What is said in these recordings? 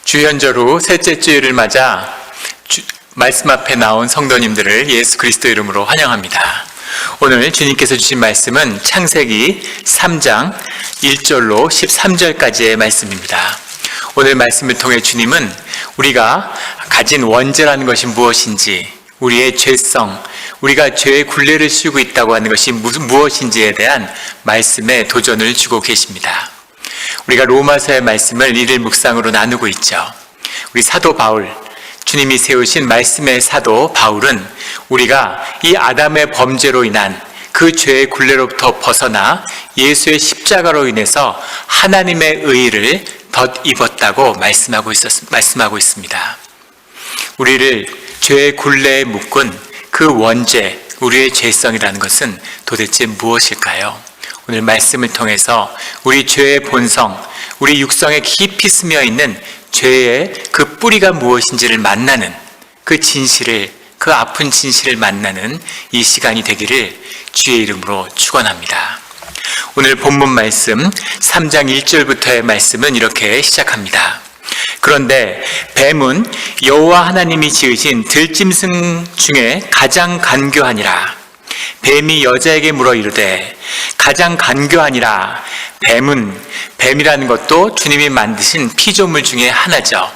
주현절 후 셋째 주일을 맞아 말씀 앞에 나온 성도님들을 예수 그리스도 이름으로 환영합니다. 오늘 주님께서 주신 말씀은 창세기 3장 1절로 13절까지의 말씀입니다. 오늘 말씀을 통해 주님은 우리가 가진 원죄라는 것이 무엇인지, 우리의 죄성, 우리가 죄의 굴레를 씌우고 있다고 하는 것이 무엇인지에 대한 말씀에 도전을 주고 계십니다. 우리가 로마서의 말씀을 일일 묵상으로 나누고 있죠. 우리 사도 바울, 주님이 세우신 말씀의 사도 바울은 우리가 이 아담의 범죄로 인한 그 죄의 굴레로부터 벗어나 예수의 십자가로 인해서 하나님의 의의를 덧입었다고 말씀하고 있습니다. 우리를 죄의 굴레에 묶은 그 원죄, 우리의 죄성이라는 것은 도대체 무엇일까요? 오늘 말씀을 통해서 우리 죄의 본성, 우리 육성에 깊이 스며 있는 죄의 그 뿌리가 무엇인지를 만나는 그 진실을, 그 아픈 진실을 만나는 이 시간이 되기를 주의 이름으로 축원합니다. 오늘 본문 말씀 3장 1절부터의 말씀은 이렇게 시작합니다. 그런데 뱀은 여호와 하나님이 지으신 들짐승 중에 가장 간교하니라. 뱀이 여자에게 물어 이르되 가장 간교하니라. 뱀이라는 것도 주님이 만드신 피조물 중에 하나죠.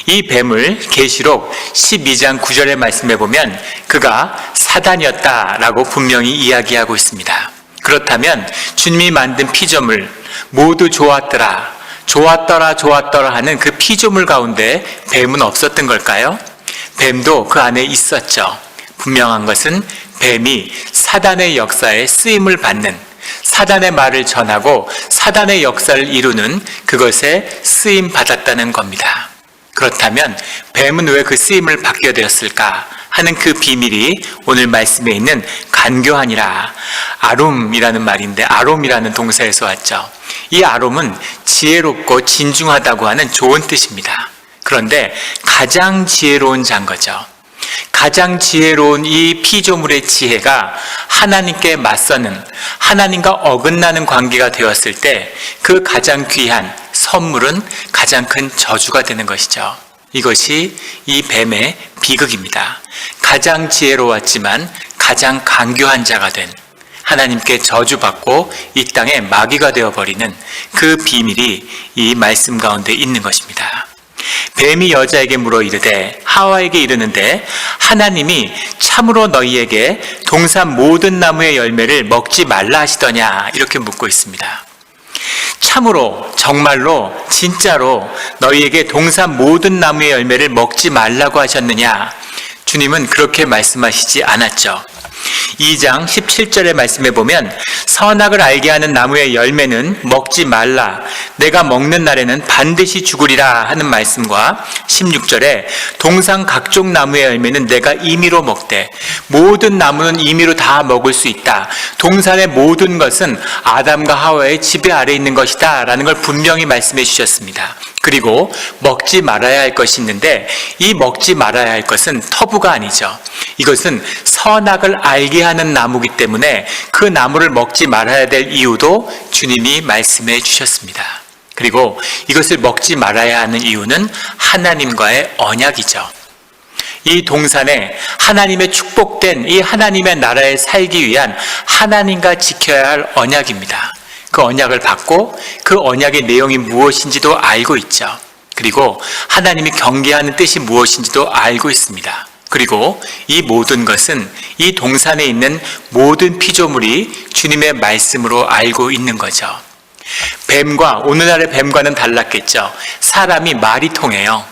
이 뱀을 계시록 12장 9절의 말씀에 보면 그가 사단이었다라고 분명히 이야기하고 있습니다. 그렇다면 주님이 만든 피조물 모두 좋았더라 하는 그 피조물 가운데 뱀은 없었던 걸까요? 뱀도 그 안에 있었죠. 분명한 것은 뱀이 사단의 역사에 쓰임을 받는, 사단의 말을 전하고 사단의 역사를 이루는 그것에 쓰임 받았다는 겁니다. 그렇다면 뱀은 왜 그 쓰임을 받게 되었을까 하는 그 비밀이 오늘 말씀에 있는 간교하니라, 아롬이라는 말인데 아롬이라는 동사에서 왔죠. 이 아롬은 지혜롭고 진중하다고 하는 좋은 뜻입니다. 그런데 가장 지혜로운 자인 거죠. 가장 지혜로운 이 피조물의 지혜가 하나님께 맞서는, 하나님과 어긋나는 관계가 되었을 때 그 가장 귀한 선물은 가장 큰 저주가 되는 것이죠. 이것이 이 뱀의 비극입니다. 가장 지혜로웠지만 가장 간교한 자가 된, 하나님께 저주받고 이 땅에 마귀가 되어버리는 그 비밀이 이 말씀 가운데 있는 것입니다. 뱀이 여자에게 물어 이르되, 하와에게 이르는데 하나님이 참으로 너희에게 동산 모든 나무의 열매를 먹지 말라 하시더냐, 이렇게 묻고 있습니다. 참으로, 정말로, 진짜로 너희에게 동산 모든 나무의 열매를 먹지 말라고 하셨느냐? 주님은 그렇게 말씀하시지 않았죠. 2장 17절의 말씀에 보면 선악을 알게 하는 나무의 열매는 먹지 말라, 내가 먹는 날에는 반드시 죽으리라 하는 말씀과 16절에 동산 각종 나무의 열매는 내가 임의로 먹되, 모든 나무는 임의로 다 먹을 수 있다, 동산의 모든 것은 아담과 하와의 지배 아래 있는 것이다 라는 걸 분명히 말씀해 주셨습니다. 그리고 먹지 말아야 할 것이 있는데 이 먹지 말아야 할 것은 터부가 아니죠. 이것은 선악을 알게 하는 나무이기 때문에 그 나무를 먹지 말아야 될 이유도 주님이 말씀해 주셨습니다. 그리고 이것을 먹지 말아야 하는 이유는 하나님과의 언약이죠. 이 동산에 하나님의 축복된 이 하나님의 나라에 살기 위한 하나님과 지켜야 할 언약입니다. 그 언약을 받고 그 언약의 내용이 무엇인지도 알고 있죠. 그리고 하나님이 경계하는 뜻이 무엇인지도 알고 있습니다. 그리고 이 모든 것은 이 동산에 있는 모든 피조물이 주님의 말씀으로 알고 있는 거죠. 뱀과, 오늘날의 뱀과는 달랐겠죠. 사람이 말이 통해요.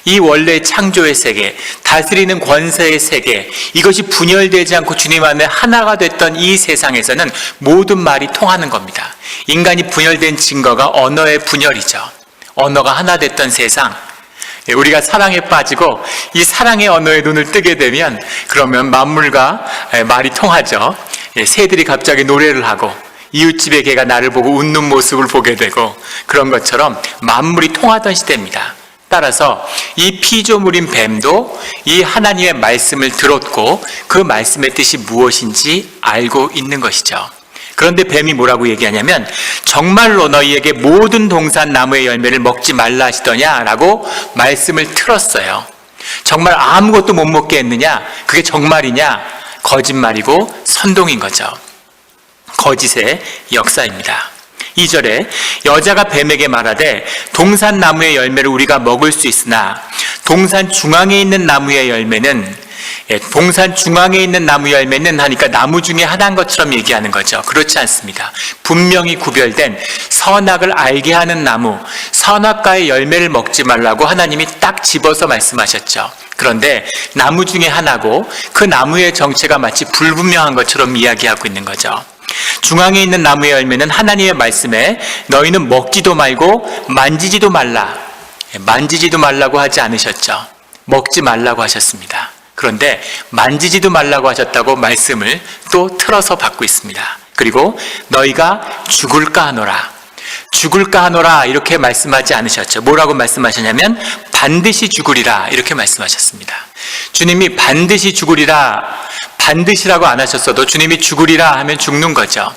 이 원래 창조의 세계, 다스리는 권세의 세계, 이것이 분열되지 않고 주님 안에 하나가 됐던 이 세상에서는 모든 말이 통하는 겁니다. 인간이 분열된 증거가 언어의 분열이죠. 언어가 하나 됐던 세상, 우리가 사랑에 빠지고 이 사랑의 언어에 눈을 뜨게 되면 그러면 만물과 말이 통하죠. 새들이 갑자기 노래를 하고 이웃집의 개가 나를 보고 웃는 모습을 보게 되고, 그런 것처럼 만물이 통하던 시대입니다. 따라서 이 피조물인 뱀도 이 하나님의 말씀을 들었고 그 말씀의 뜻이 무엇인지 알고 있는 것이죠. 그런데 뱀이 뭐라고 얘기하냐면 정말로 너희에게 모든 동산 나무의 열매를 먹지 말라 하시더냐라고 말씀을 틀었어요. 정말 아무것도 못 먹게 했느냐? 그게 정말이냐? 거짓말이고 선동인 거죠. 거짓의 역사입니다. 2절에 여자가 뱀에게 말하되 동산 나무의 열매를 우리가 먹을 수 있으나 동산 중앙에 있는 나무의 열매는 동산 중앙에 있는 나무 열매는 하니까 나무 중에 하나인 것처럼 얘기하는 거죠. 그렇지 않습니다. 분명히 구별된 선악을 알게 하는 나무, 선악과의 열매를 먹지 말라고 하나님이 딱 집어서 말씀하셨죠. 그런데 나무 중에 하나고 그 나무의 정체가 마치 불분명한 것처럼 이야기하고 있는 거죠. 중앙에 있는 나무의 열매는 하나님의 말씀에 너희는 먹지도 말고 만지지도 말라, 만지지도 말라고 하지 않으셨죠. 먹지 말라고 하셨습니다. 그런데 만지지도 말라고 하셨다고 말씀을 또 틀어서 받고 있습니다. 그리고 너희가 죽을까 하노라, 죽을까 하노라 이렇게 말씀하지 않으셨죠. 뭐라고 말씀하셨냐면 반드시 죽으리라 이렇게 말씀하셨습니다. 주님이 반드시 죽으리라, 반드시라고 안 하셨어도 주님이 죽으리라 하면 죽는 거죠.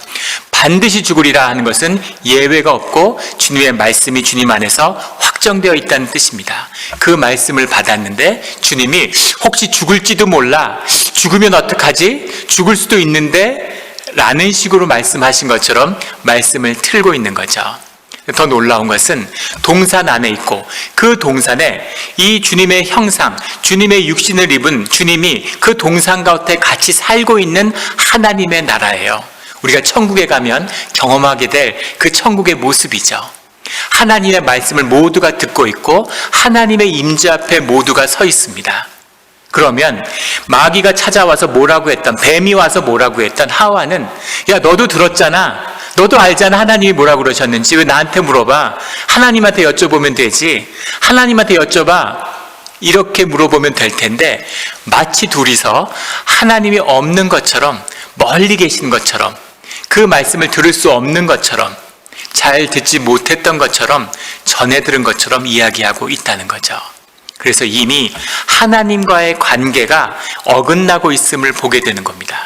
반드시 죽으리라 하는 것은 예외가 없고 주님의 말씀이 주님 안에서 확정되어 있다는 뜻입니다. 그 말씀을 받았는데 주님이 혹시 죽을지도 몰라, 죽으면 어떡하지? 죽을 수도 있는데 라는 식으로 말씀하신 것처럼 말씀을 틀고 있는 거죠. 더 놀라운 것은 동산 안에 있고 그 동산에 이 주님의 형상, 주님의 육신을 입은 주님이 그 동산 가운데 같이 살고 있는 하나님의 나라예요. 우리가 천국에 가면 경험하게 될 그 천국의 모습이죠. 하나님의 말씀을 모두가 듣고 있고 하나님의 임재 앞에 모두가 서 있습니다. 그러면 마귀가 찾아와서 뭐라고 했던, 뱀이 와서 뭐라고 했던 하와는 야 너도 들었잖아, 너도 알잖아 하나님이 뭐라고 그러셨는지, 왜 나한테 물어봐? 하나님한테 여쭤보면 되지, 하나님한테 여쭤봐, 이렇게 물어보면 될 텐데 마치 둘이서 하나님이 없는 것처럼, 멀리 계신 것처럼, 그 말씀을 들을 수 없는 것처럼, 잘 듣지 못했던 것처럼, 전해 들은 것처럼 이야기하고 있다는 거죠. 그래서 이미 하나님과의 관계가 어긋나고 있음을 보게 되는 겁니다.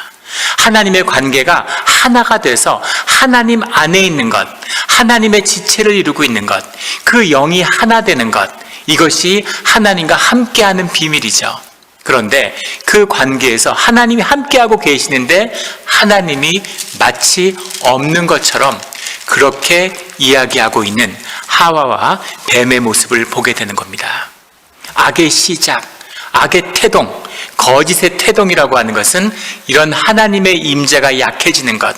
하나님의 관계가 하나가 돼서 하나님 안에 있는 것, 하나님의 지체를 이루고 있는 것, 그 영이 하나 되는 것, 이것이 하나님과 함께하는 비밀이죠. 그런데 그 관계에서 하나님이 함께하고 계시는데 하나님이 마치 없는 것처럼 그렇게 이야기하고 있는 하와와 뱀의 모습을 보게 되는 겁니다. 악의 시작, 악의 태동, 거짓의 태동이라고 하는 것은 이런 하나님의 임재가 약해지는 것,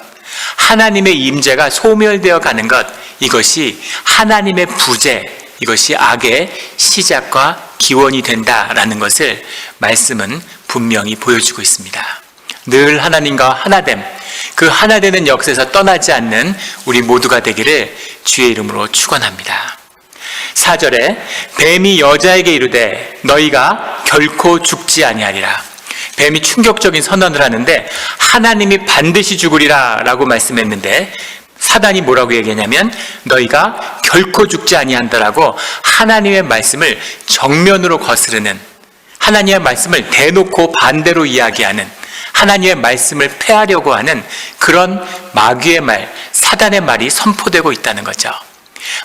하나님의 임재가 소멸되어 가는 것, 이것이 하나님의 부재, 이것이 악의 시작과 기원이 된다라는 것을 말씀은 분명히 보여주고 있습니다. 늘 하나님과 하나됨, 그 하나되는 역사에서 떠나지 않는 우리 모두가 되기를 주의 이름으로 축원합니다. 4절에 뱀이 여자에게 이르되 너희가 결코 죽지 아니하리라. 뱀이 충격적인 선언을 하는데 하나님이 반드시 죽으리라 라고 말씀했는데 사단이 뭐라고 얘기하냐면 너희가 결코 죽지 아니한다라고 하나님의 말씀을 정면으로 거스르는, 하나님의 말씀을 대놓고 반대로 이야기하는, 하나님의 말씀을 폐하려고 하는 그런 마귀의 말, 사단의 말이 선포되고 있다는 거죠.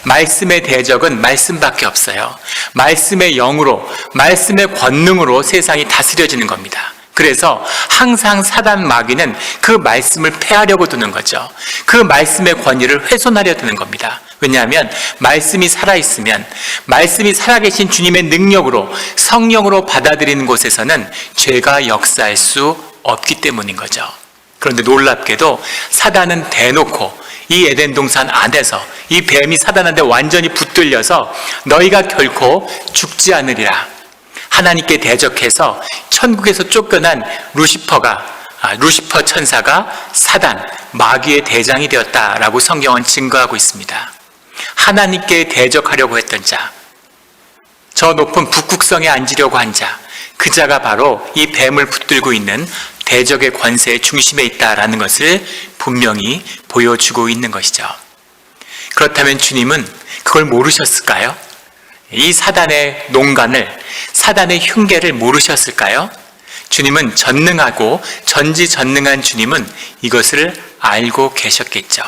말씀의 대적은 말씀밖에 없어요. 말씀의 영으로, 말씀의 권능으로 세상이 다스려지는 겁니다. 그래서 항상 사단 마귀는 그 말씀을 폐하려고 드는 거죠. 그 말씀의 권위를 훼손하려 드는 겁니다. 왜냐하면 말씀이 살아있으면, 말씀이 살아계신 주님의 능력으로, 성령으로 받아들이는 곳에서는 죄가 역사할 수 없기 때문인 거죠. 그런데 놀랍게도 사단은 대놓고 이 에덴 동산 안에서 이 뱀이 사단한테 완전히 붙들려서 너희가 결코 죽지 않으리라, 하나님께 대적해서 천국에서 쫓겨난 루시퍼 천사가 사단, 마귀의 대장이 되었다라고 성경은 증거하고 있습니다. 하나님께 대적하려고 했던 자, 저 높은 북극성에 앉으려고 한 자, 그 자가 바로 이 뱀을 붙들고 있는 대적의 권세의 중심에 있다라는 것을 분명히 보여주고 있는 것이죠. 그렇다면 주님은 그걸 모르셨을까요? 이 사단의 농간을, 사단의 흉계를 모르셨을까요? 주님은 전능하고 전지전능한 주님은 이것을 알고 계셨겠죠.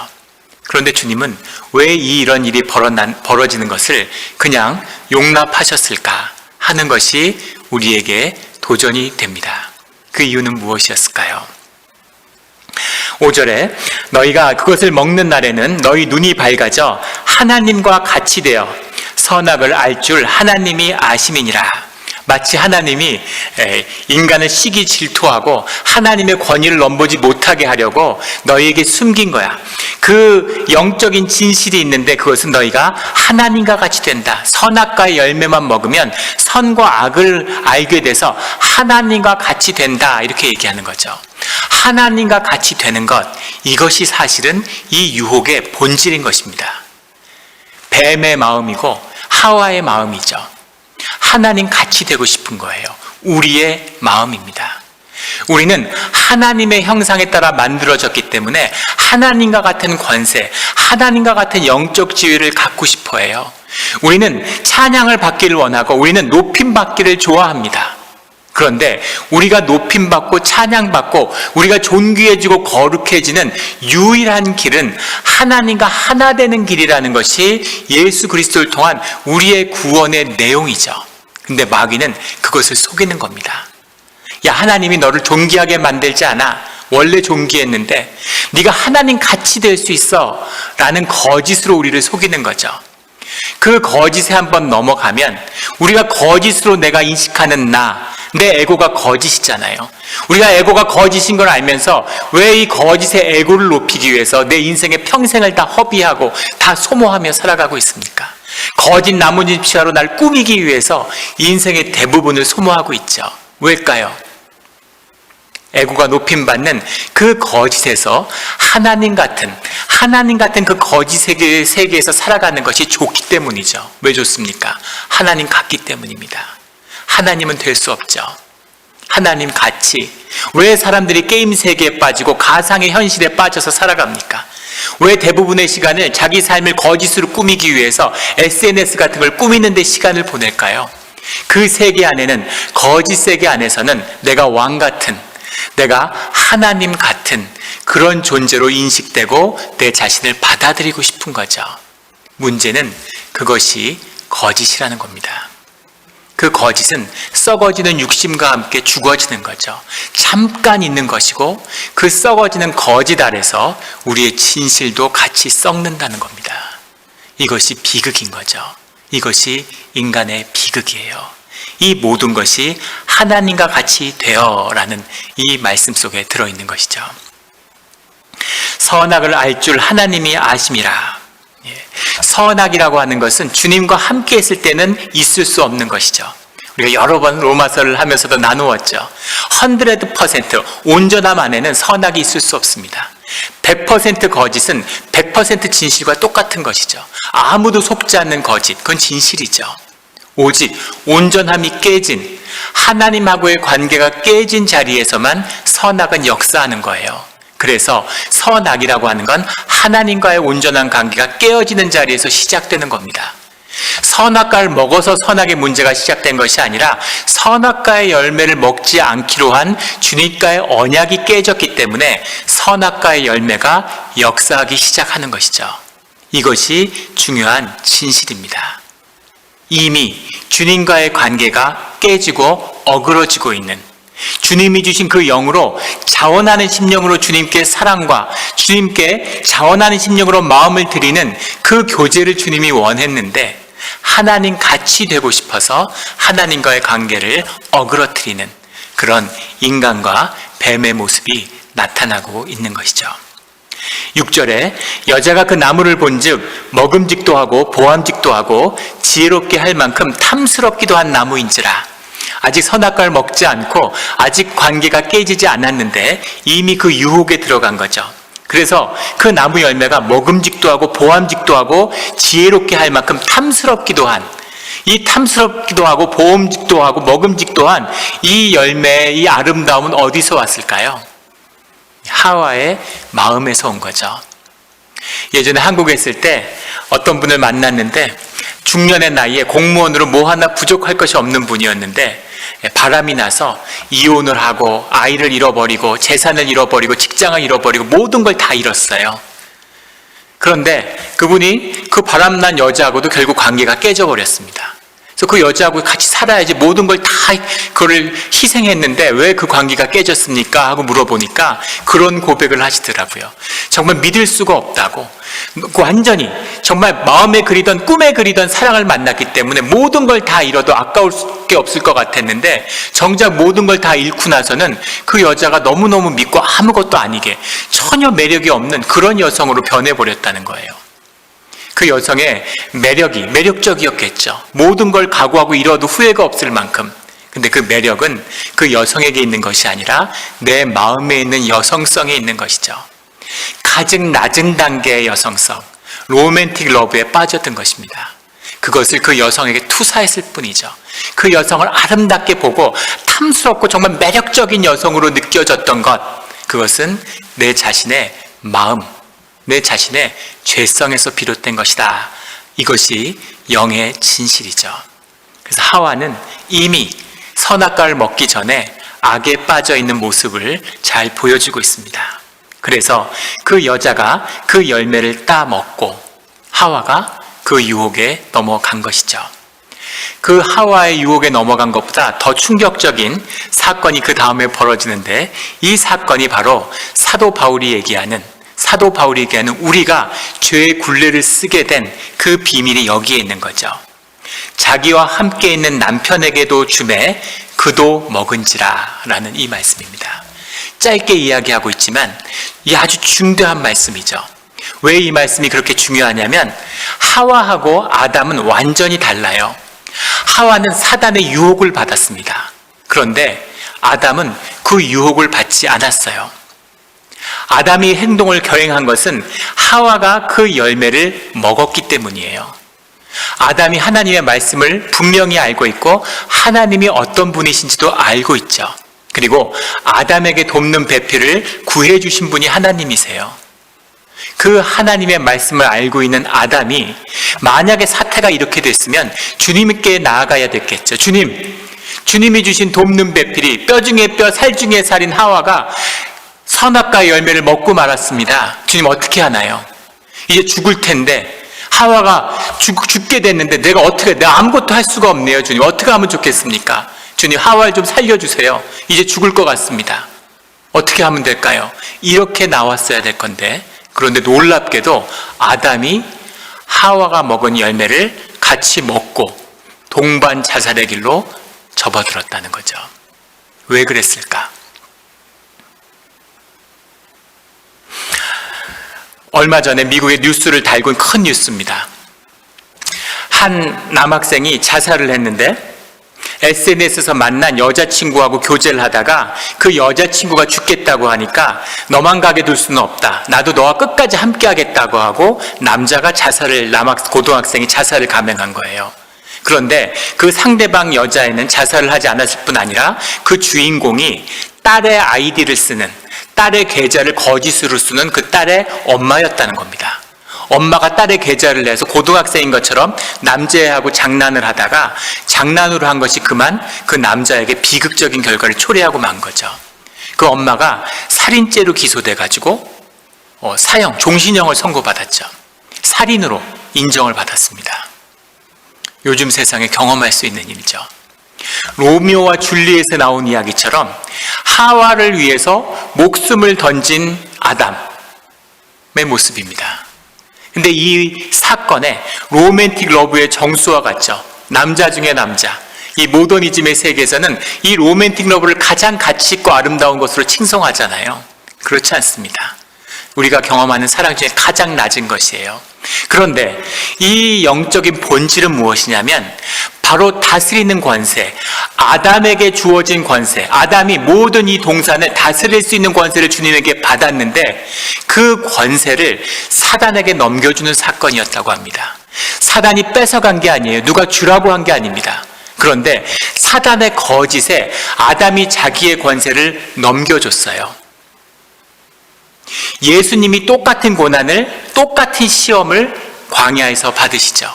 그런데 주님은 왜 이런 일이 벌어지는 것을 그냥 용납하셨을까 하는 것이 우리에게 도전이 됩니다. 그 이유는 무엇이었을까요? 5절에 너희가 그것을 먹는 날에는 너희 눈이 밝아져 하나님과 같이 되어 선악을 알 줄 하나님이 아심이니라. 마치 하나님이 인간을 시기 질투하고 하나님의 권위를 넘보지 못하게 하려고 너희에게 숨긴 거야. 그 영적인 진실이 있는데 그것은 너희가 하나님과 같이 된다. 선악과의 열매만 먹으면 선과 악을 알게 돼서 하나님과 같이 된다. 이렇게 얘기하는 거죠. 하나님과 같이 되는 것, 이것이 사실은 이 유혹의 본질인 것입니다. 뱀의 마음이고 하와의 마음이죠. 하나님 같이 되고 싶은 거예요. 우리의 마음입니다. 우리는 하나님의 형상에 따라 만들어졌기 때문에 하나님과 같은 권세, 하나님과 같은 영적 지위를 갖고 싶어 해요. 우리는 찬양을 받기를 원하고 우리는 높임받기를 좋아합니다. 그런데 우리가 높임받고 찬양받고 우리가 존귀해지고 거룩해지는 유일한 길은 하나님과 하나 되는 길이라는 것이 예수 그리스도를 통한 우리의 구원의 내용이죠. 근데 마귀는 그것을 속이는 겁니다. 야, 하나님이 너를 존귀하게 만들지 않아. 원래 존귀했는데 네가 하나님 같이 될 수 있어 라는 거짓으로 우리를 속이는 거죠. 그 거짓에 한번 넘어가면 우리가 거짓으로 내가 인식하는 내 에고가 거짓이잖아요. 우리가 에고가 거짓인 걸 알면서 왜 이 거짓의 에고를 높이기 위해서 내 인생의 평생을 다 허비하고 다 소모하며 살아가고 있습니까? 거짓 나무집시화로 날 꾸미기 위해서 인생의 대부분을 소모하고 있죠. 왜일까요? 에고가 높임받는 그 거짓에서 하나님 같은 그 거짓 세계에서 살아가는 것이 좋기 때문이죠. 왜 좋습니까? 하나님 같기 때문입니다. 하나님은 될 수 없죠. 하나님 같이. 왜 사람들이 게임 세계에 빠지고 가상의 현실에 빠져서 살아갑니까? 왜 대부분의 시간을 자기 삶을 거짓으로 꾸미기 위해서 SNS 같은 걸 꾸미는 데 시간을 보낼까요? 그 세계 안에는, 거짓 세계 안에서는 내가 왕 같은, 내가 하나님 같은 그런 존재로 인식되고 내 자신을 받아들이고 싶은 거죠. 문제는 그것이 거짓이라는 겁니다. 그 거짓은 썩어지는 육심과 함께 죽어지는 거죠. 잠깐 있는 것이고 그 썩어지는 거짓 아래서 우리의 진실도 같이 썩는다는 겁니다. 이것이 비극인 거죠. 이것이 인간의 비극이에요. 이 모든 것이 하나님과 같이 되어라는 이 말씀 속에 들어있는 것이죠. 선악을 알 줄 하나님이 아심이라. 선악이라고 하는 것은 주님과 함께 했을 때는 있을 수 없는 것이죠. 우리가 여러 번 로마서를 하면서도 나누었죠. 100% 온전함 안에는 선악이 있을 수 없습니다. 100% 거짓은 100% 진실과 똑같은 것이죠. 아무도 속지 않는 거짓, 그건 진실이죠. 오직 온전함이 깨진, 하나님하고의 관계가 깨진 자리에서만 선악은 역사하는 거예요. 그래서 선악이라고 하는 건 하나님과의 온전한 관계가 깨어지는 자리에서 시작되는 겁니다. 선악과를 먹어서 선악의 문제가 시작된 것이 아니라 선악과의 열매를 먹지 않기로 한 주님과의 언약이 깨졌기 때문에 선악과의 열매가 역사하기 시작하는 것이죠. 이것이 중요한 진실입니다. 이미 주님과의 관계가 깨지고 어그러지고 있는, 주님이 주신 그 영으로 자원하는 심령으로 주님께 사랑과 주님께 자원하는 심령으로 마음을 드리는 그 교제를 주님이 원했는데 하나님 같이 되고 싶어서 하나님과의 관계를 어그러뜨리는 그런 인간과 뱀의 모습이 나타나고 있는 것이죠. 6절에 여자가 그 나무를 본즉 먹음직도 하고 보암직도 하고 지혜롭게 할 만큼 탐스럽기도 한 나무인지라. 아직 선악과를 먹지 않고 아직 관계가 깨지지 않았는데 이미 그 유혹에 들어간 거죠. 그래서 그 나무 열매가 먹음직도 하고 보암직도 하고 지혜롭게 할 만큼 탐스럽기도 한, 이 탐스럽기도 하고 보암직도 하고 먹음직도 한 이 열매의 이 아름다움은 어디서 왔을까요? 하와의 마음에서 온 거죠. 예전에 한국에 있을 때 어떤 분을 만났는데 중년의 나이에 공무원으로 뭐 하나 부족할 것이 없는 분이었는데 바람이 나서 이혼을 하고 아이를 잃어버리고 재산을 잃어버리고 직장을 잃어버리고 모든 걸 다 잃었어요. 그런데 그분이 그 바람난 여자하고도 결국 관계가 깨져버렸습니다. 그래서 그 여자하고 같이 살아야지 모든 걸 다 그걸 희생했는데 왜 그 관계가 깨졌습니까? 하고 물어보니까 그런 고백을 하시더라고요. 정말 믿을 수가 없다고. 완전히 정말 마음에 그리던 꿈에 그리던 사랑을 만났기 때문에 모든 걸 다 잃어도 아까울 게 없을 것 같았는데 정작 모든 걸 다 잃고 나서는 그 여자가 너무너무 믿고 아무것도 아니게 전혀 매력이 없는 그런 여성으로 변해버렸다는 거예요. 그 여성의 매력이 매력적이었겠죠. 모든 걸 각오하고 잃어도 후회가 없을 만큼. 근데 그 매력은 그 여성에게 있는 것이 아니라 내 마음에 있는 여성성에 있는 것이죠. 가장 낮은 단계의 여성성, 로맨틱 러브에 빠졌던 것입니다. 그것을 그 여성에게 투사했을 뿐이죠. 그 여성을 아름답게 보고 탐스럽고 정말 매력적인 여성으로 느껴졌던 것, 그것은 내 자신의 마음, 내 자신의 죄성에서 비롯된 것이다. 이것이 영의 진실이죠. 그래서 하와는 이미 선악과를 먹기 전에 악에 빠져 있는 모습을 잘 보여주고 있습니다. 그래서 그 여자가 그 열매를 따먹고 하와가 그 유혹에 넘어간 것이죠. 그 하와의 유혹에 넘어간 것보다 더 충격적인 사건이 그 다음에 벌어지는데, 이 사건이 바로 사도 바울이 얘기하는 우리가 죄의 굴레를 쓰게 된 그 비밀이 여기에 있는 거죠. 자기와 함께 있는 남편에게도 주매 그도 먹은지라 라는 이 말씀입니다. 짧게 이야기하고 있지만 이 아주 중대한 말씀이죠. 왜 이 말씀이 그렇게 중요하냐면 하와하고 아담은 완전히 달라요. 하와는 사단의 유혹을 받았습니다. 그런데 아담은 그 유혹을 받지 않았어요. 아담이 행동을 결행한 것은 하와가 그 열매를 먹었기 때문이에요. 아담이 하나님의 말씀을 분명히 알고 있고 하나님이 어떤 분이신지도 알고 있죠. 그리고 아담에게 돕는 배필을 구해주신 분이 하나님이세요. 그 하나님의 말씀을 알고 있는 아담이 만약에 사태가 이렇게 됐으면 주님께 나아가야 됐겠죠. 주님이 주신 돕는 배필이 뼈 중에 뼈, 살 중에 살인 하와가 선악과의 열매를 먹고 말았습니다. 주님 어떻게 하나요? 이제 죽을 텐데 하와가 죽게 됐는데 내가 아무것도 할 수가 없네요. 주님 어떻게 하면 좋겠습니까? 주님 하와를 좀 살려주세요. 이제 죽을 것 같습니다. 어떻게 하면 될까요? 이렇게 나왔어야 될 건데, 그런데 놀랍게도 아담이 하와가 먹은 열매를 같이 먹고 동반 자살의 길로 접어들었다는 거죠. 왜 그랬을까? 얼마 전에 미국의 뉴스를 달군 큰 뉴스입니다. 한 남학생이 자살을 했는데 SNS에서 만난 여자친구하고 교제를 하다가 그 여자친구가 죽겠다고 하니까 너만 가게 둘 수는 없다. 나도 너와 끝까지 함께 하겠다고 하고 고등학생이 자살을 감행한 거예요. 그런데 그 상대방 여자애는 자살을 하지 않았을 뿐 아니라 그 주인공이 딸의 아이디를 쓰는, 딸의 계좌를 거짓으로 쓰는 그 딸의 엄마였다는 겁니다. 엄마가 딸의 계좌를 내서 고등학생인 것처럼 남자애하고 장난을 하다가 장난으로 한 것이 그만 그 남자에게 비극적인 결과를 초래하고 만 거죠. 그 엄마가 살인죄로 기소돼가지고 종신형을 선고받았죠. 살인으로 인정을 받았습니다. 요즘 세상에 경험할 수 있는 일이죠. 로미오와 줄리엣에 나온 이야기처럼 하와를 위해서 목숨을 던진 아담의 모습입니다. 근데 이 사건에 로맨틱 러브의 정수와 같죠. 남자 중에 남자. 이 모더니즘의 세계에서는 이 로맨틱 러브를 가장 가치 있고 아름다운 것으로 칭송하잖아요. 그렇지 않습니다. 우리가 경험하는 사랑 중에 가장 낮은 것이에요. 그런데 이 영적인 본질은 무엇이냐면 바로 다스리는 권세, 아담에게 주어진 권세, 아담이 모든 이 동산을 다스릴 수 있는 권세를 주님에게 받았는데 그 권세를 사단에게 넘겨주는 사건이었다고 합니다. 사단이 뺏어간 게 아니에요. 누가 주라고 한 게 아닙니다. 그런데 사단의 거짓에 아담이 자기의 권세를 넘겨줬어요. 예수님이 똑같은 고난을, 똑같은 시험을 광야에서 받으시죠.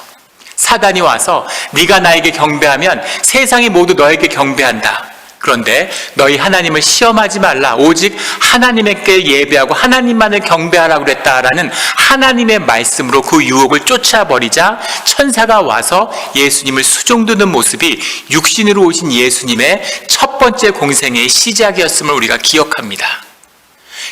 사단이 와서 네가 나에게 경배하면 세상이 모두 너에게 경배한다. 그런데 너희 하나님을 시험하지 말라. 오직 하나님께 예배하고 하나님만을 경배하라고 그랬다라는 하나님의 말씀으로 그 유혹을 쫓아버리자 천사가 와서 예수님을 수종드는 모습이 육신으로 오신 예수님의 첫 번째 공생애의 시작이었음을 우리가 기억합니다.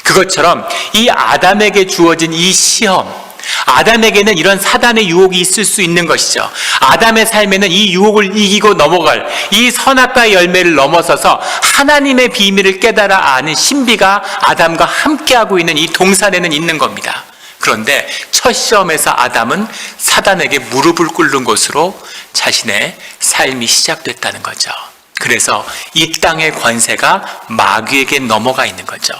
그것처럼 이 아담에게 주어진 이 시험, 아담에게는 이런 사단의 유혹이 있을 수 있는 것이죠. 아담의 삶에는 이 유혹을 이기고 넘어갈 이 선악과의 열매를 넘어서서 하나님의 비밀을 깨달아 아는 신비가 아담과 함께하고 있는 이 동산에는 있는 겁니다. 그런데 첫 시험에서 아담은 사단에게 무릎을 꿇는 것으로 자신의 삶이 시작됐다는 거죠. 그래서 이 땅의 권세가 마귀에게 넘어가 있는 거죠.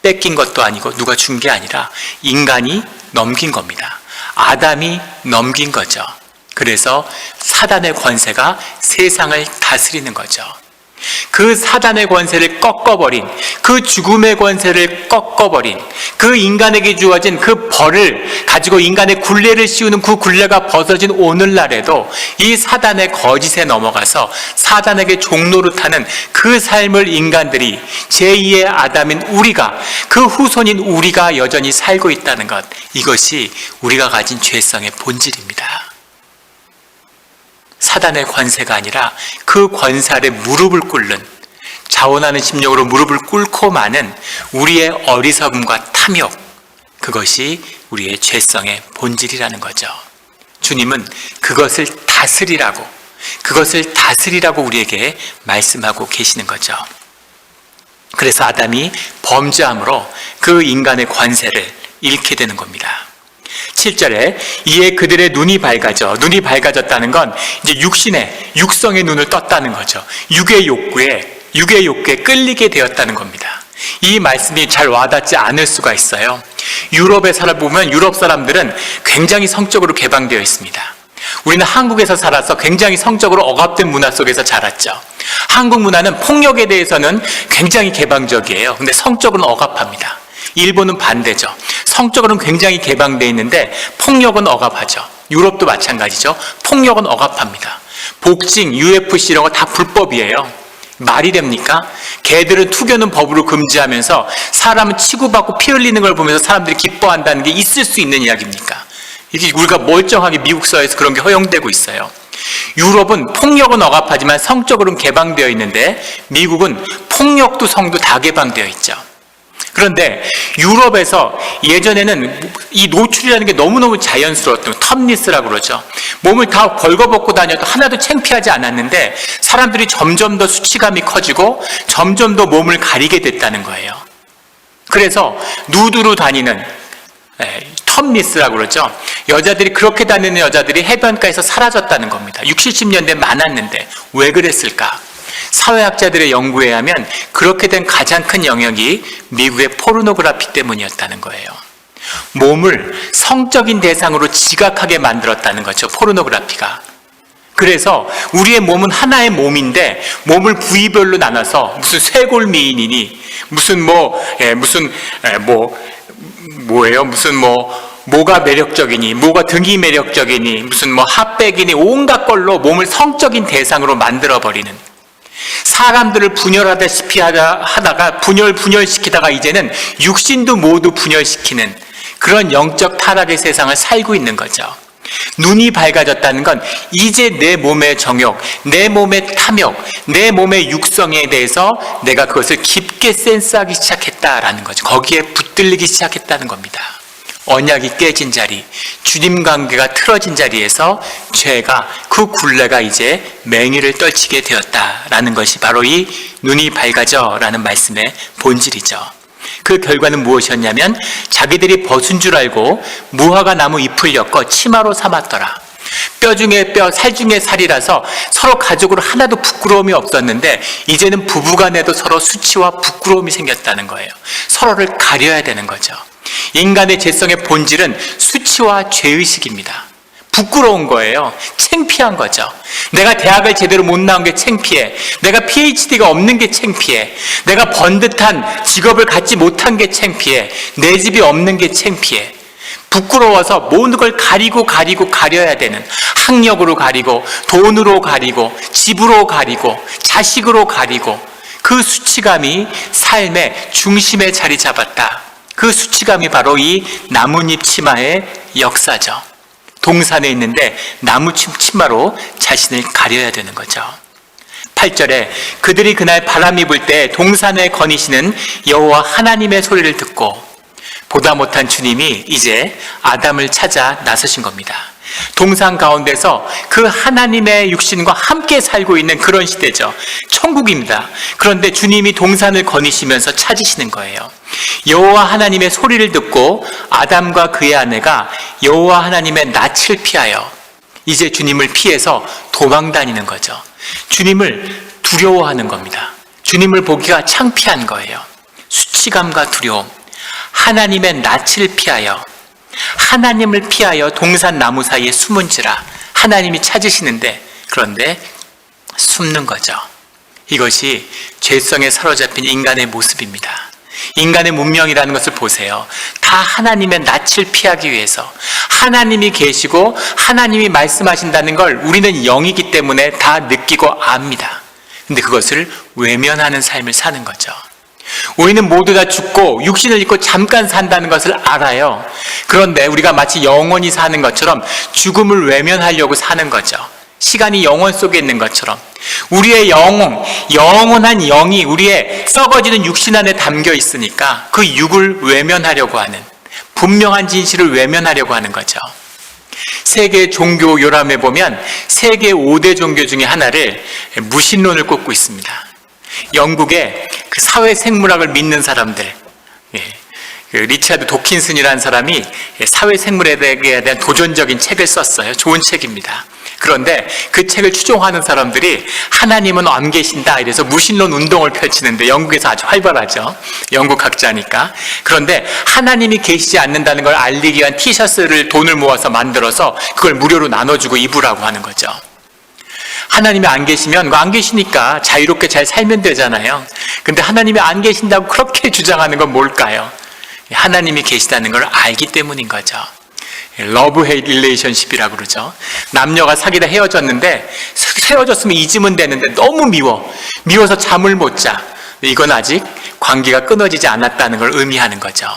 뺏긴 것도 아니고 누가 준 게 아니라 인간이 넘긴 겁니다. 아담이 넘긴 거죠. 그래서 사단의 권세가 세상을 다스리는 거죠. 그 사단의 권세를 꺾어버린, 그 죽음의 권세를 꺾어버린, 그 인간에게 주어진 그 벌을 가지고 인간의 굴레를 씌우는 그 굴레가 벗어진 오늘날에도 이 사단의 거짓에 넘어가서 사단에게 종노릇하는 그 삶을 인간들이 제2의 아담인 우리가, 그 후손인 우리가 여전히 살고 있다는 것, 이것이 우리가 가진 죄성의 본질입니다. 사단의 권세가 아니라 그 권세 아래 무릎을 꿇는, 자원하는 심령으로 무릎을 꿇고 마는 우리의 어리석음과 탐욕, 그것이 우리의 죄성의 본질이라는 거죠. 주님은 그것을 다스리라고 우리에게 말씀하고 계시는 거죠. 그래서 아담이 범죄함으로 그 인간의 권세를 잃게 되는 겁니다. 7절에 이에 그들의 눈이 밝아졌다는 건 이제 육성의 눈을 떴다는 거죠. 육의 욕구에 끌리게 되었다는 겁니다. 이 말씀이 잘 와닿지 않을 수가 있어요. 유럽에 살아보면 유럽 사람들은 굉장히 성적으로 개방되어 있습니다. 우리는 한국에서 살아서 굉장히 성적으로 억압된 문화 속에서 자랐죠. 한국 문화는 폭력에 대해서는 굉장히 개방적이에요. 근데 성적으로는 억압합니다. 일본은 반대죠. 성적으로는 굉장히 개방되어 있는데 폭력은 억압하죠. 유럽도 마찬가지죠. 폭력은 억압합니다. 복싱, UFC 이런 거 다 불법이에요. 말이 됩니까? 개들은 투교는 법으로 금지하면서 사람은 치고받고 피 흘리는 걸 보면서 사람들이 기뻐한다는 게 있을 수 있는 이야기입니까? 이게 우리가 멀쩡하게 미국 사회에서 그런 게 허용되고 있어요. 유럽은 폭력은 억압하지만 성적으로는 개방되어 있는데 미국은 폭력도 성도 다 개방되어 있죠. 그런데 유럽에서 예전에는 이 노출이라는 게 너무너무 자연스러웠던 텀니스라고 그러죠. 몸을 다 벌거벗고 다녀도 하나도 창피하지 않았는데 사람들이 점점 더 수치감이 커지고 점점 더 몸을 가리게 됐다는 거예요. 그래서 누드로 다니는 텀니스라고 그러죠. 여자들이 그렇게 다니는 여자들이 해변가에서 사라졌다는 겁니다. 60, 70년대 많았는데 왜 그랬을까? 사회학자들의 연구에 의하면 그렇게 된 가장 큰 영역이 미국의 포르노그라피 때문이었다는 거예요. 몸을 성적인 대상으로 지각하게 만들었다는 거죠. 포르노그라피가. 그래서 우리의 몸은 하나의 몸인데 몸을 부위별로 나눠서 무슨 쇄골미인이니 무슨 뭐가 매력적이니, 뭐가 등이 매력적이니, 무슨 핫백이니 온갖 걸로 몸을 성적인 대상으로 만들어버리는, 사람들을 분열하다시피 하다가 분열시키다가 이제는 육신도 모두 분열시키는 그런 영적 타락의 세상을 살고 있는 거죠. 눈이 밝아졌다는 건 이제 내 몸의 정욕, 내 몸의 탐욕, 내 몸의 육성에 대해서 내가 그것을 깊게 센스하기 시작했다라는 거죠. 거기에 붙들리기 시작했다는 겁니다. 언약이 깨진 자리, 주님 관계가 틀어진 자리에서 죄가, 그 굴레가 이제 맹위를 떨치게 되었다라는 것이 바로 이 눈이 밝아져라는 말씀의 본질이죠. 그 결과는 무엇이었냐면 자기들이 벗은 줄 알고 무화과 나무 잎을 엮어 치마로 삼았더라. 뼈 중에 뼈, 살 중에 살이라서 서로 가족으로 하나도 부끄러움이 없었는데 이제는 부부간에도 서로 수치와 부끄러움이 생겼다는 거예요. 서로를 가려야 되는 거죠. 인간의 죄성의 본질은 수치와 죄의식입니다. 부끄러운 거예요. 창피한 거죠. 내가 대학을 제대로 못 나온 게 창피해. 내가 PhD가 없는 게 창피해. 내가 번듯한 직업을 갖지 못한 게 창피해. 내 집이 없는 게 창피해. 부끄러워서 모든 걸 가려야 되는, 학력으로 가리고, 돈으로 가리고, 집으로 가리고, 자식으로 가리고, 그 수치감이 삶의 중심에 자리 잡았다. 그 수치감이 바로 이 나뭇잎 치마의 역사죠. 동산에 있는데 나뭇잎 치마로 자신을 가려야 되는 거죠. 8절에 그들이 그날 바람이 불 때 동산에 거니시는 여호와 하나님의 소리를 듣고, 보다 못한 주님이 이제 아담을 찾아 나서신 겁니다. 동산 가운데서 그 하나님의 육신과 함께 살고 있는 그런 시대죠. 천국입니다. 그런데 주님이 동산을 거니시면서 찾으시는 거예요. 여호와 하나님의 소리를 듣고 아담과 그의 아내가 여호와 하나님의 낯을 피하여 이제 주님을 피해서 도망 다니는 거죠. 주님을 두려워하는 겁니다. 주님을 보기가 창피한 거예요. 수치감과 두려움, 하나님의 낯을 피하여, 하나님을 피하여 동산 나무 사이에 숨은지라. 하나님이 찾으시는데, 그런데 숨는 거죠. 이것이 죄성에 사로잡힌 인간의 모습입니다. 인간의 문명이라는 것을 보세요. 다 하나님의 낯을 피하기 위해서, 하나님이 계시고 하나님이 말씀하신다는 걸 우리는 영이기 때문에 다 느끼고 압니다. 근데 그것을 외면하는 삶을 사는 거죠. 우리는 모두 다 죽고 육신을 입고 잠깐 산다는 것을 알아요. 그런데 우리가 마치 영원히 사는 것처럼 죽음을 외면하려고 사는 거죠. 시간이 영혼 속에 있는 것처럼 우리의 영원한 영이 우리의 썩어지는 육신 안에 담겨 있으니까 그 육을 외면하려고 하는, 분명한 진실을 외면하려고 하는 거죠. 세계 종교 요람에 보면 세계 5대 종교 중에 하나를 무신론을 꼽고 있습니다. 영국의 그 사회생물학을 믿는 사람들, 그 리차드 도킨슨이라는 사람이 사회생물에 대한 도전적인 책을 썼어요. 좋은 책입니다. 그런데 그 책을 추종하는 사람들이 하나님은 안 계신다 이래서 무신론 운동을 펼치는데, 영국에서 아주 활발하죠. 영국 학자니까. 그런데 하나님이 계시지 않는다는 걸 알리기 위한 티셔츠를 돈을 모아서 만들어서 그걸 무료로 나눠주고 입으라고 하는 거죠. 하나님이 안 계시면 안 계시니까 자유롭게 잘 살면 되잖아요. 근데 하나님이 안 계신다고 그렇게 주장하는 건 뭘까요? 하나님이 계시다는 걸 알기 때문인 거죠. 러브 헤이트 릴레이션십이라고 그러죠. 남녀가 사귀다 헤어졌는데, 헤어졌으면 잊으면 되는데 너무 미워서 잠을 못 자. 이건 아직 관계가 끊어지지 않았다는 걸 의미하는 거죠.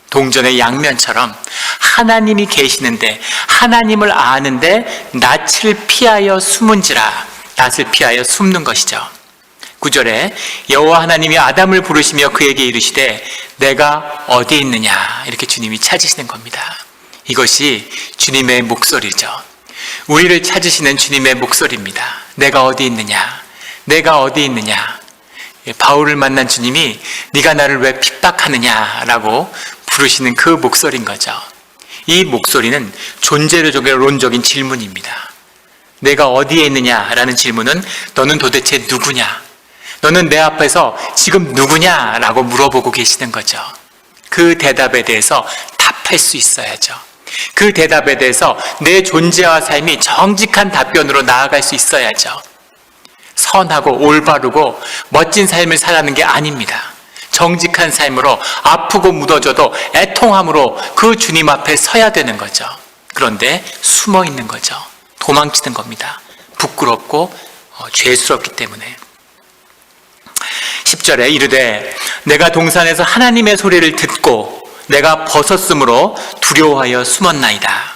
동전의 양면처럼 하나님이 계시는데, 하나님을 아는데 낯을 피하여 숨은지라. 낯을 피하여 숨는 것이죠. 9절에 여호와 하나님이 아담을 부르시며 그에게 이르시되 내가 어디 있느냐, 이렇게 주님이 찾으시는 겁니다. 이것이 주님의 목소리죠. 우리를 찾으시는 주님의 목소리입니다. 내가 어디 있느냐, 내가 어디 있느냐. 바울을 만난 주님이 네가 나를 왜 핍박하느냐라고 부르시는 그 목소리인 거죠. 이 목소리는 존재론적인 질문입니다. 내가 어디에 있느냐라는 질문은 너는 도대체 누구냐, 너는 내 앞에서 지금 누구냐라고 물어보고 계시는 거죠. 그 대답에 대해서 답할 수 있어야죠. 그 대답에 대해서 내 존재와 삶이 정직한 답변으로 나아갈 수 있어야죠. 선하고 올바르고 멋진 삶을 살아가는 게 아닙니다. 정직한 삶으로 아프고 묻어져도 애통함으로 그 주님 앞에 서야 되는 거죠. 그런데 숨어 있는 거죠. 도망치는 겁니다. 부끄럽고 죄스럽기 때문에. 10절에 이르되 내가 동산에서 하나님의 소리를 듣고 내가 벗었으므로 두려워하여 숨었나이다.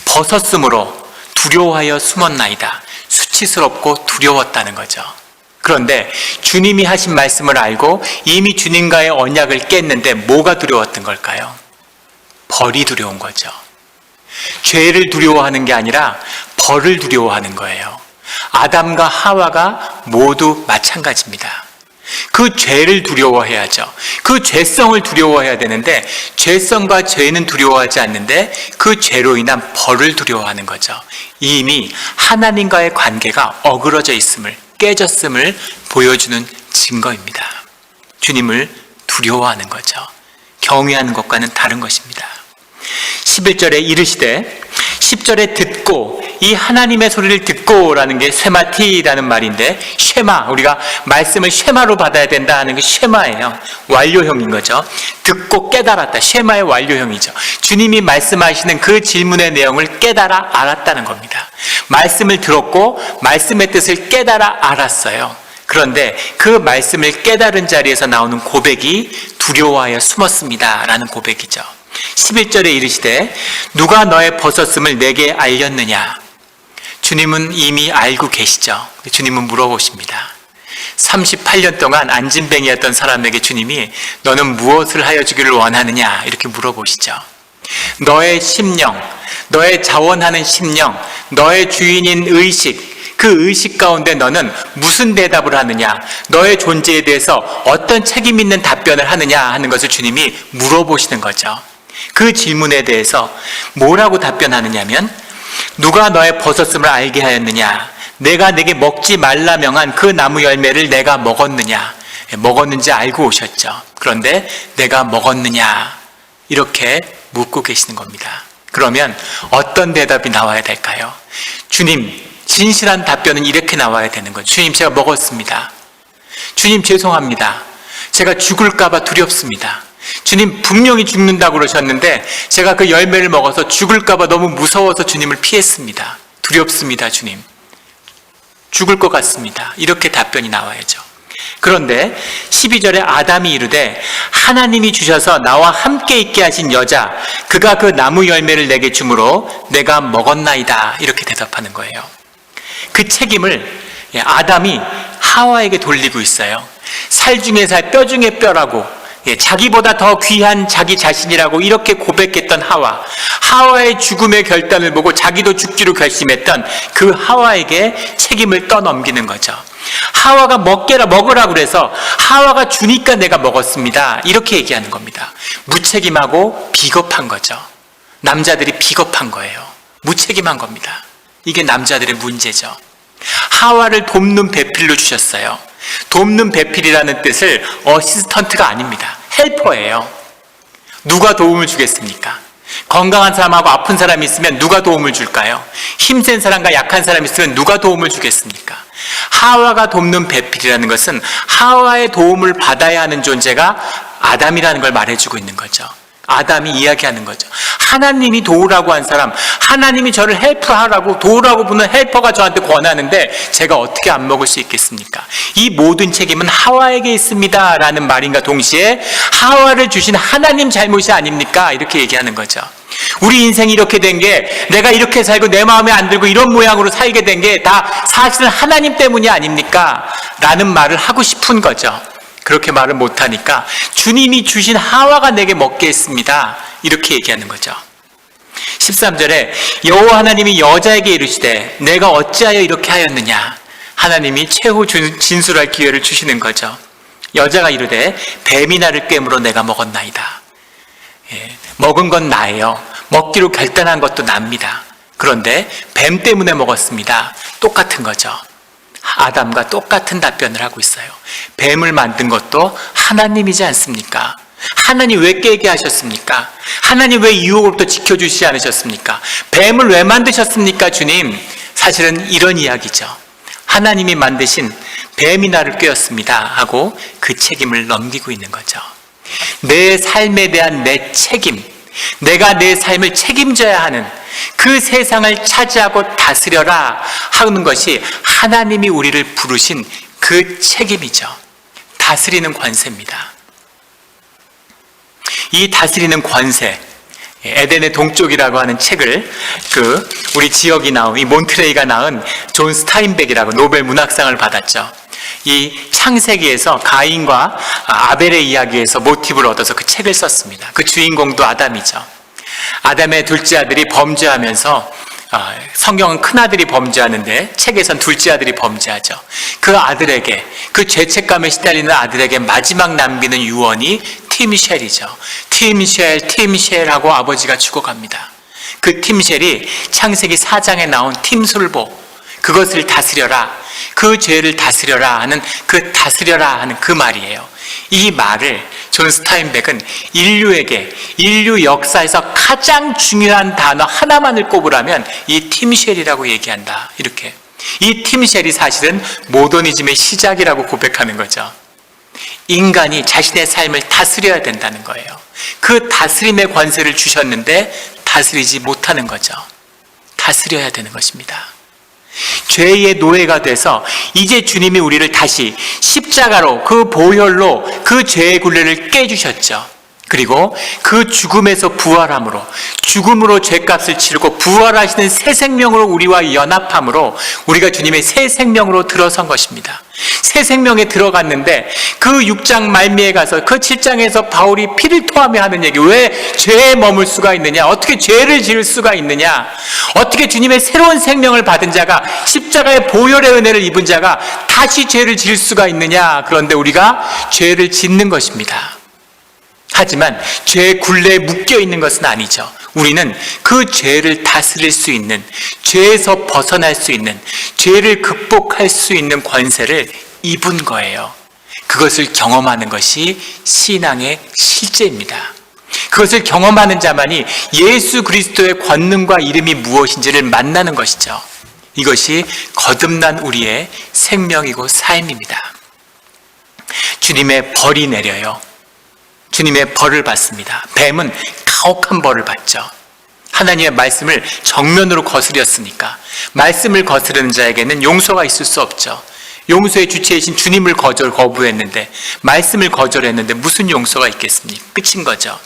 벗었으므로 두려워하여 숨었나이다. 수치스럽고 두려웠다는 거죠. 그런데 주님이 하신 말씀을 알고 이미 주님과의 언약을 깼는데 뭐가 두려웠던 걸까요? 벌이 두려운 거죠. 죄를 두려워하는 게 아니라 벌을 두려워하는 거예요. 아담과 하와가 모두 마찬가지입니다. 그 죄를 두려워해야죠. 그 죄성을 두려워해야 되는데 죄성과 죄는 두려워하지 않는데 그 죄로 인한 벌을 두려워하는 거죠. 이미 하나님과의 관계가 어그러져 있음을, 깨졌음을 보여주는 증거입니다. 주님을 두려워하는 거죠. 경외하는 것과는 다른 것입니다. 11절에 이르시되, 10절에 듣고 이 하나님의 소리를 듣고라는 게 쉐마티라는 말인데, 쉐마, 우리가 말씀을 쉐마로 받아야 된다 하는 게 쉐마예요. 완료형인 거죠. 듣고 깨달았다. 쉐마의 완료형이죠. 주님이 말씀하시는 그 질문의 내용을 깨달아 알았다는 겁니다. 말씀을 들었고 말씀의 뜻을 깨달아 알았어요. 그런데 그 말씀을 깨달은 자리에서 나오는 고백이 두려워하여 숨었습니다 라는 고백이죠. 11절에 이르시되 누가 너의 벗었음을 내게 알렸느냐. 주님은 이미 알고 계시죠. 주님은 물어보십니다. 38년 동안 안진뱅이였던 사람에게 주님이 너는 무엇을 하여 주기를 원하느냐 이렇게 물어보시죠. 너의 심령, 너의 자원하는 심령, 너의 주인인 의식, 그 의식 가운데 너는 무슨 대답을 하느냐, 너의 존재에 대해서 어떤 책임 있는 답변을 하느냐 하는 것을 주님이 물어보시는 거죠. 그 질문에 대해서 뭐라고 답변하느냐면 누가 너의 벗었음을 알게 하였느냐, 내가 내게 먹지 말라 명한 그 나무 열매를 내가 먹었느냐, 먹었는지 알고 오셨죠. 그런데 내가 먹었느냐 이렇게 묻고 계시는 겁니다. 그러면 어떤 대답이 나와야 될까요? 주님, 진실한 답변은 이렇게 나와야 되는 거죠. 주님, 제가 먹었습니다. 주님, 죄송합니다. 제가 죽을까 봐 두렵습니다. 주님, 분명히 죽는다고 그러셨는데 제가 그 열매를 먹어서 죽을까 봐 너무 무서워서 주님을 피했습니다. 두렵습니다, 주님. 죽을 것 같습니다. 이렇게 답변이 나와야죠. 그런데 12절에 아담이 이르되 하나님이 주셔서 나와 함께 있게 하신 여자, 그가 그 나무 열매를 내게 주므로 내가 먹었나이다 이렇게 대답하는 거예요. 그 책임을 아담이 하와에게 돌리고 있어요. 살 중에 살, 뼈 중에 뼈라고, 자기보다 더 귀한 자기 자신이라고 이렇게 고백했던 하와의 죽음의 결단을 보고 자기도 죽기로 결심했던 그 하와에게 책임을 떠넘기는 거죠. 하와가 먹으라 그래서 하와가 주니까 내가 먹었습니다 이렇게 얘기하는 겁니다. 무책임하고 비겁한 거죠. 남자들이 비겁한 거예요. 무책임한 겁니다. 이게 남자들의 문제죠. 하와를 돕는 배필로 주셨어요. 돕는 배필이라는 뜻을 어시스턴트가 아닙니다. 헬퍼예요. 누가 도움을 주겠습니까? 건강한 사람하고 아픈 사람이 있으면 누가 도움을 줄까요? 힘센 사람과 약한 사람이 있으면 누가 도움을 주겠습니까? 하와가 돕는 배필이라는 것은 하와의 도움을 받아야 하는 존재가 아담이라는 걸 말해주고 있는 거죠. 아담이 이야기하는 거죠. 하나님이 도우라고 한 사람, 하나님이 저를 헬프하라고 도우라고 부르는 헬퍼가 저한테 권하는데 제가 어떻게 안 먹을 수 있겠습니까? 이 모든 책임은 하와에게 있습니다 라는 말인가 동시에 하와를 주신 하나님 잘못이 아닙니까? 이렇게 얘기하는 거죠. 우리 인생이 이렇게 된 게, 내가 이렇게 살고 내 마음에 안 들고 이런 모양으로 살게 된 게 다 사실은 하나님 때문이 아닙니까? 라는 말을 하고 싶은 거죠. 그렇게 말을 못하니까 주님이 주신 하와가 내게 먹게 했습니다 이렇게 얘기하는 거죠. 13절에 여호와 하나님이 여자에게 이르시되 내가 어찌하여 이렇게 하였느냐. 하나님이 최후 진술할 기회를 주시는 거죠. 여자가 이르되 뱀이 나를 꿰물어 내가 먹었나이다. 먹은 건 나예요. 먹기로 결단한 것도 납니다. 그런데 뱀 때문에 먹었습니다. 똑같은 거죠. 아담과 똑같은 답변을 하고 있어요. 뱀을 만든 것도 하나님이지 않습니까? 하나님 왜 깨게 하셨습니까? 하나님 왜 유혹으로부터 지켜주시지 않으셨습니까? 뱀을 왜 만드셨습니까, 주님? 사실은 이런 이야기죠. 하나님이 만드신 뱀이 나를 꿰었습니다 하고 그 책임을 넘기고 있는 거죠. 내 삶에 대한 내 책임, 내가 내 삶을 책임져야 하는 그 세상을 차지하고 다스려라 하는 것이 하나님이 우리를 부르신 그 책임이죠. 다스리는 권세입니다. 이 다스리는 권세, 에덴의 동쪽이라고 하는 책을 우리 지역이 나온, 이 몬트레이가 낳은 존 스타인백이라고 노벨 문학상을 받았죠. 이 창세기에서 가인과 아벨의 이야기에서 모티브를 얻어서 그 책을 썼습니다. 그 주인공도 아담이죠. 아담의 둘째 아들이 범죄하면서, 성경은 큰아들이 범죄하는데 책에선 둘째 아들이 범죄하죠. 그 아들에게, 그 죄책감에 시달리는 아들에게 마지막 남기는 유언이 팀쉘이죠. 팀쉘 하고 아버지가 죽어갑니다. 그 팀쉘이 창세기 4장에 나온 팀술보, 그것을 다스려라, 그 죄를 다스려라 하는 그 다스려라 하는 그 말이에요. 이 말을 존 스타인백은 인류 역사에서 가장 중요한 단어 하나만을 꼽으라면 이 팀쉘이라고 얘기한다. 이렇게. 이 팀쉘이 사실은 모더니즘의 시작이라고 고백하는 거죠. 인간이 자신의 삶을 다스려야 된다는 거예요. 그 다스림의 권세를 주셨는데 다스리지 못하는 거죠. 다스려야 되는 것입니다. 죄의 노예가 돼서 이제 주님이 우리를 다시 십자가로, 그 보혈로 그 죄의 굴레를 깨주셨죠. 그리고 그 죽음에서 부활함으로, 죽음으로 죄값을 치르고 부활하시는 새 생명으로 우리와 연합함으로 우리가 주님의 새 생명으로 들어선 것입니다. 새 생명에 들어갔는데 그 6장 말미에 가서 그 7장에서 바울이 피를 토하며 하는 얘기, 왜 죄에 머물 수가 있느냐, 어떻게 죄를 지을 수가 있느냐, 어떻게 주님의 새로운 생명을 받은 자가, 십자가의 보혈의 은혜를 입은 자가 다시 죄를 지을 수가 있느냐. 그런데 우리가 죄를 짓는 것입니다. 하지만 죄의 굴레에 묶여 있는 것은 아니죠. 우리는 그 죄를 다스릴 수 있는, 죄에서 벗어날 수 있는, 죄를 극복할 수 있는 권세를 입은 거예요. 그것을 경험하는 것이 신앙의 실제입니다. 그것을 경험하는 자만이 예수 그리스도의 권능과 이름이 무엇인지를 만나는 것이죠. 이것이 거듭난 우리의 생명이고 삶입니다. 주님의 벌이 내려요. 주님의 벌을 받습니다. 뱀은 가혹한 벌을 받죠. 하나님의 말씀을 정면으로 거스렸으니까 말씀을 거스르는 자에게는 용서가 있을 수 없죠. 용서의 주체이신 주님을 거부했는데, 말씀을 거절했는데 무슨 용서가 있겠습니까? 끝인 거죠.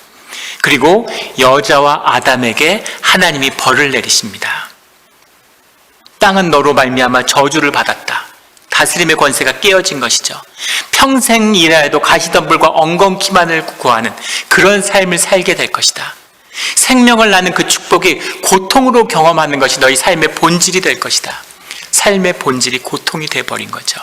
그리고 여자와 아담에게 하나님이 벌을 내리십니다. 땅은 너로 말미암아 저주를 받았다. 다스림의 권세가 깨어진 것이죠. 평생 일하여도 가시덤불과 엉겅퀴만을 구하는 그런 삶을 살게 될 것이다. 생명을 낳는 그 축복이 고통으로 경험하는 것이 너희 삶의 본질이 될 것이다. 삶의 본질이 고통이 되어버린 거죠.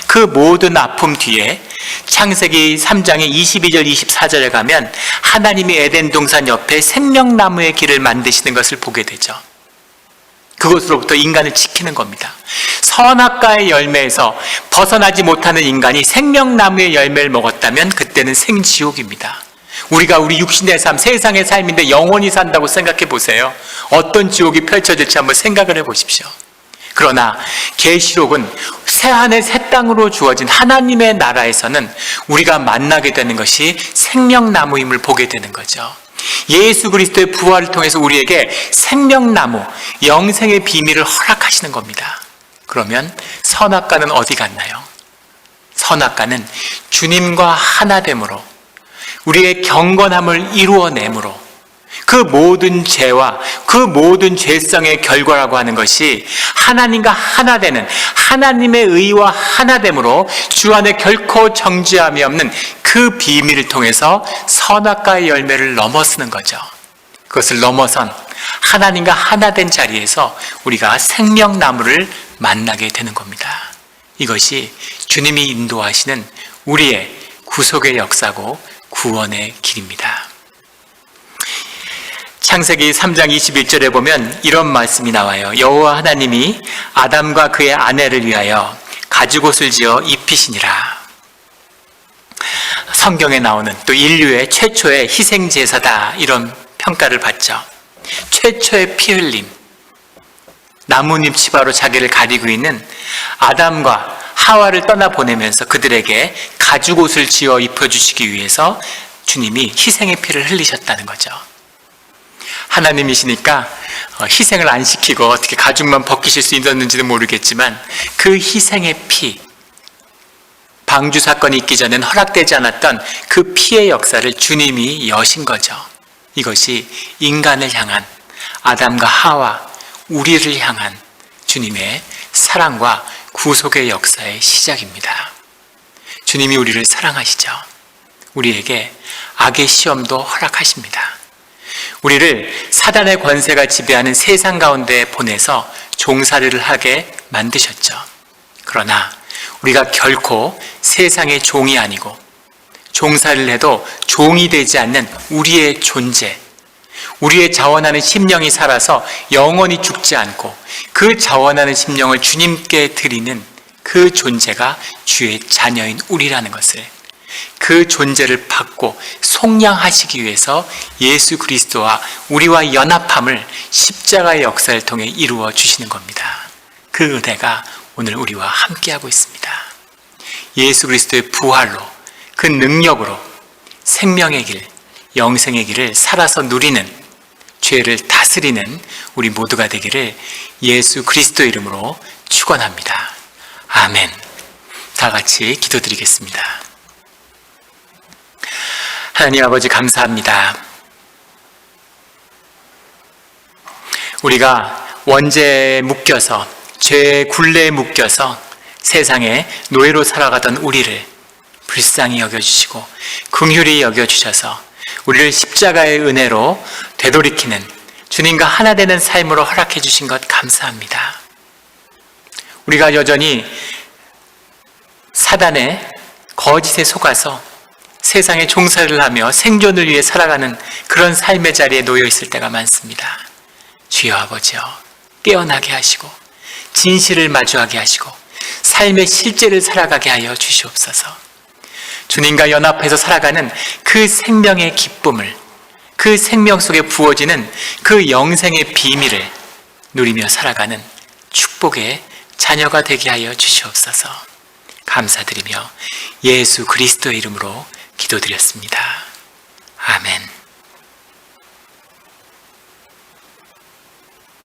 그 모든 아픔 뒤에 창세기 3장의 22절 24절에 가면 하나님이 에덴 동산 옆에 생명나무의 길을 만드시는 것을 보게 되죠. 그것으로부터 인간을 지키는 겁니다. 선악과의 열매에서 벗어나지 못하는 인간이 생명나무의 열매를 먹었다면 그때는 생지옥입니다. 우리가 우리 육신의 삶, 세상의 삶인데 영원히 산다고 생각해 보세요. 어떤 지옥이 펼쳐질지 한번 생각을 해 보십시오. 그러나 계시록은 새하늘 새 땅으로 주어진 하나님의 나라에서는 우리가 만나게 되는 것이 생명나무임을 보게 되는 거죠. 예수 그리스도의 부활을 통해서 우리에게 생명나무, 영생의 비밀을 허락하시는 겁니다. 그러면 선악과는 어디 갔나요? 선악과는 주님과 하나됨으로, 우리의 경건함을 이루어내므로, 그 모든 죄와 그 모든 죄성의 결과라고 하는 것이 하나님과 하나 되는, 하나님의 의와 하나됨으로 주 안에 결코 정죄함이 없는 그 비밀을 통해서 선악과의 열매를 넘어서는 거죠. 그것을 넘어선 하나님과 하나 된 자리에서 우리가 생명나무를 만나게 되는 겁니다. 이것이 주님이 인도하시는 우리의 구속의 역사고 구원의 길입니다. 창세기 3장 21절에 보면 이런 말씀이 나와요. 여호와 하나님이 아담과 그의 아내를 위하여 가죽옷을 지어 입히시니라. 성경에 나오는 또 인류의 최초의 희생제사다, 이런 평가를 받죠. 최초의 피 흘림, 나뭇잎 치바로 자기를 가리고 있는 아담과 하와를 떠나보내면서 그들에게 가죽옷을 지어 입혀주시기 위해서 주님이 희생의 피를 흘리셨다는 거죠. 하나님이시니까 희생을 안 시키고 어떻게 가죽만 벗기실 수 있었는지는 모르겠지만 그 희생의 피, 방주 사건이 있기 전엔 허락되지 않았던 그 피의 역사를 주님이 여신 거죠. 이것이 인간을 향한, 아담과 하와, 우리를 향한 주님의 사랑과 구속의 역사의 시작입니다. 주님이 우리를 사랑하시죠. 우리에게 악의 시험도 허락하십니다. 우리를 사단의 권세가 지배하는 세상 가운데 보내서 종살이를 하게 만드셨죠. 그러나 우리가 결코 세상의 종이 아니고, 종살이를 해도 종이 되지 않는 우리의 존재, 우리의 자원하는 심령이 살아서 영원히 죽지 않고 그 자원하는 심령을 주님께 드리는 그 존재가 주의 자녀인 우리라는 것을, 그 존재를 받고 속량하시기 위해서 예수 그리스도와 우리와 연합함을 십자가의 역사를 통해 이루어 주시는 겁니다. 그 은혜가 오늘 우리와 함께하고 있습니다. 예수 그리스도의 부활로, 그 능력으로 생명의 길, 영생의 길을 살아서 누리는, 죄를 다스리는 우리 모두가 되기를 예수 그리스도 이름으로 축원합니다. 아멘. 다 같이 기도드리겠습니다. 하나님 아버지 감사합니다. 우리가 원죄에 묶여서, 죄의 굴레에 묶여서 세상에 노예로 살아가던 우리를 불쌍히 여겨주시고 긍휼히 여겨주셔서 우리를 십자가의 은혜로 되돌이키는, 주님과 하나 되는 삶으로 허락해 주신 것 감사합니다. 우리가 여전히 사단의 거짓에 속아서 세상에 종사를 하며 생존을 위해 살아가는 그런 삶의 자리에 놓여 있을 때가 많습니다. 주여 아버지여, 깨어나게 하시고 진실을 마주하게 하시고 삶의 실제를 살아가게 하여 주시옵소서. 주님과 연합해서 살아가는 그 생명의 기쁨을, 그 생명 속에 부어지는 그 영생의 비밀을 누리며 살아가는 축복의 자녀가 되게 하여 주시옵소서. 감사드리며 예수 그리스도의 이름으로 기도드렸습니다. 아멘.